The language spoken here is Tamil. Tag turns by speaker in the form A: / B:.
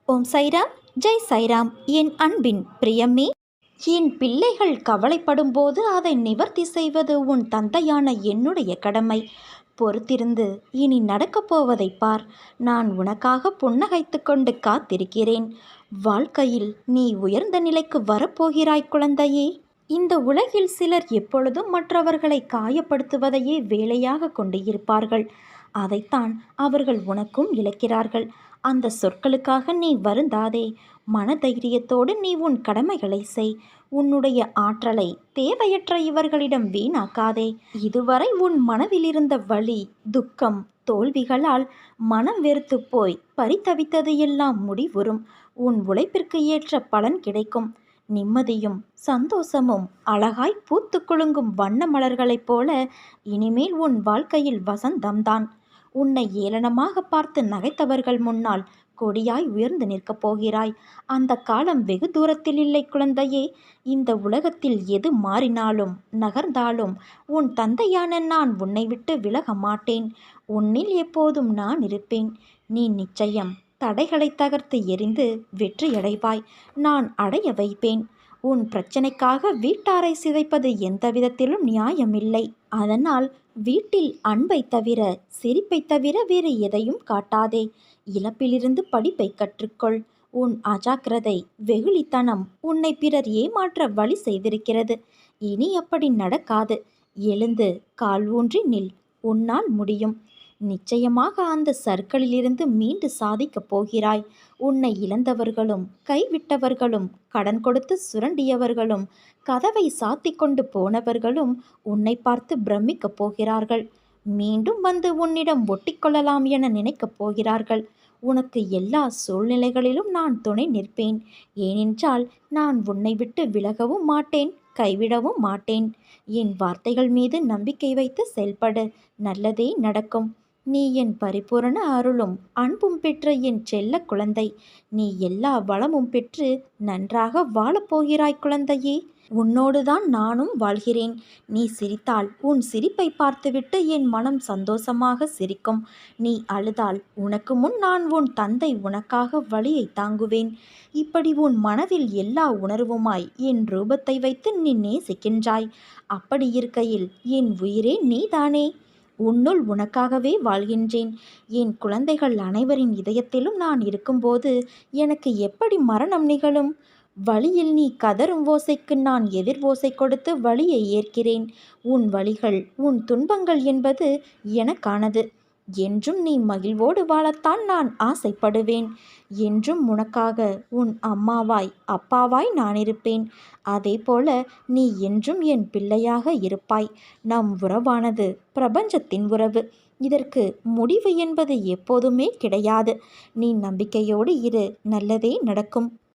A: ஓம் சைராம், ஜெய் சைராம். என் அன்பின் பிரியமே, என் பிள்ளைகள் கவலைப்படும் போது அதை நிவர்த்தி செய்வது உன் தந்தையான என்னுடைய கடமை. பொறுத்திருந்து இனி நடக்கப் போவதை பார். நான் உனக்காக புன்னகைத்து கொண்டு காத்திருக்கிறேன். வாழ்க்கையில் நீ உயர்ந்த நிலைக்கு வரப்போகிறாய் குழந்தையே. இந்த உலகில் சிலர் எப்பொழுதும் மற்றவர்களை காயப்படுத்துவதையே வேலையாக கொண்டு இருப்பார்கள். அதைத்தான் அவர்கள் உனக்கும் இழைக்கிறார்கள். அந்த சொற்களுக்காக நீ வருந்தாதே. மனதைரியத்தோடு நீ உன் கடமைகளை செய். உன்னுடைய ஆற்றலை தேவையற்ற இவர்களிடம் வீணாக்காதே. இதுவரை உன் மனதிலிருந்த வலி, துக்கம், தோல்விகளால் மனம் வெறுத்து போய் பரிதவித்தது எல்லாம் முடிவுறும். உன் உழைப்பிற்கு ஏற்ற பலன் கிடைக்கும். நிம்மதியும் சந்தோஷமும் அழகாய் பூத்து குலுங்கும் வண்ண மலர்களைப் போல இனிமேல் உன் வாழ்க்கையில் வசந்தம்தான். உன்னை ஏளனமாக பார்த்து நகைத்தவர்கள் முன்னால் கொடியாய் உயர்ந்து நிற்கப் போகிறாய். அந்த காலம் வெகு தூரத்தில் இல்லை குழந்தையே. இந்த உலகத்தில் எது மாறினாலும் நகர்ந்தாலும் உன் தந்தையான நான் உன்னை விட்டு விலக மாட்டேன். உன்னில் எப்போதும் நான் இருப்பேன். நீ நிச்சயம் தடைகளை தகர்த்து எறிந்து வெற்றியடைவாய். நான் அடைய வைப்பேன். உன் பிரச்சனைக்காக வீட்டாரை சிதைப்பது எந்த விதத்திலும் நியாயமில்லை. அதனால் வீட்டில் அன்பை தவிர, சிரிப்பை தவிர வேறு எதையும் காட்டாதே. இழப்பிலிருந்து படிப்பை கற்றுக்கொள். உன் அஜாக்கிரதை, வெகுளித்தனம் உன்னை பிறர் ஏமாற்ற வழி செய்திருக்கிறது. இனி அப்படி நடக்காது. எழுந்து கால் ஊன்றி நில். உன்னால் முடியும். நிச்சயமாக அந்த சர்க்கிளிலிருந்து மீண்டு சாதிக்கப் போகிறாய். உன்னை இழந்தவர்களும், கைவிட்டவர்களும், கடன் கொடுத்து சுரண்டியவர்களும், கதவை சாத்தி கொண்டு போனவர்களும் உன்னை பார்த்து பிரமிக்கப் போகிறார்கள். மீண்டும் வந்து உன்னிடம் ஒட்டிக்கொள்ளலாம் என நினைக்கப் போகிறார்கள். உனக்கு எல்லா சூழ்நிலைகளிலும் நான் துணை நிற்பேன். ஏனென்றால் நான் உன்னை விட்டு விலகவும் மாட்டேன், கைவிடவும் மாட்டேன். என் வார்த்தைகள் மீது நம்பிக்கை வைத்து செயல்படு. நல்லதே நடக்கும். நீ என் பரிபூரண அருளும் அன்பும் பெற்ற என் செல்ல குழந்தை. நீ எல்லா வளமும் பெற்று நன்றாக வாழப்போகிறாய் குழந்தையே. உன்னோடுதான் நானும் வாழ்கிறேன். நீ சிரித்தால் உன் சிரிப்பை பார்த்துவிட்டு என் மனம் சந்தோஷமாக சிரிக்கும். நீ அழுதால் உனக்கு முன் நான் உன் தந்தை உனக்காக வலியை தாங்குவேன். இப்படி உன் மனதில் எல்லா உணர்வுமாய் என் ரூபத்தை வைத்து நீ நேசிக்கின்றாய். அப்படி இருக்கையில் என் உயிரே நீதானே. உன்னுள் உனக்காகவே வாழ்கின்றேன். என் குழந்தைகள் அனைவரின் இதயத்திலும் நான் இருக்கும்போது எனக்கு எப்படி மரணம் நிகழும்? வழியில் நீ கதறும் ஓசைக்கு நான் எதிர் ஓசை கொடுத்து வழியை ஏற்கிறேன். உன் வழிகள், உன் துன்பங்கள் என்பது எனக்கானது. என்றும் நீ மகிழ்வோடு வாழத்தான் நான் ஆசைப்படுவேன். என்றும் உனக்காக உன் அம்மாவாய், அப்பாவாய் நான் இருப்பேன். அதே போல நீ என்றும் என் பிள்ளையாக இருப்பாய். நம் உறவானது பிரபஞ்சத்தின் உறவு. இதற்கு முடிவு என்பது எப்போதுமே கிடையாது. நீ நம்பிக்கையோடு இரு. நல்லதே நடக்கும்.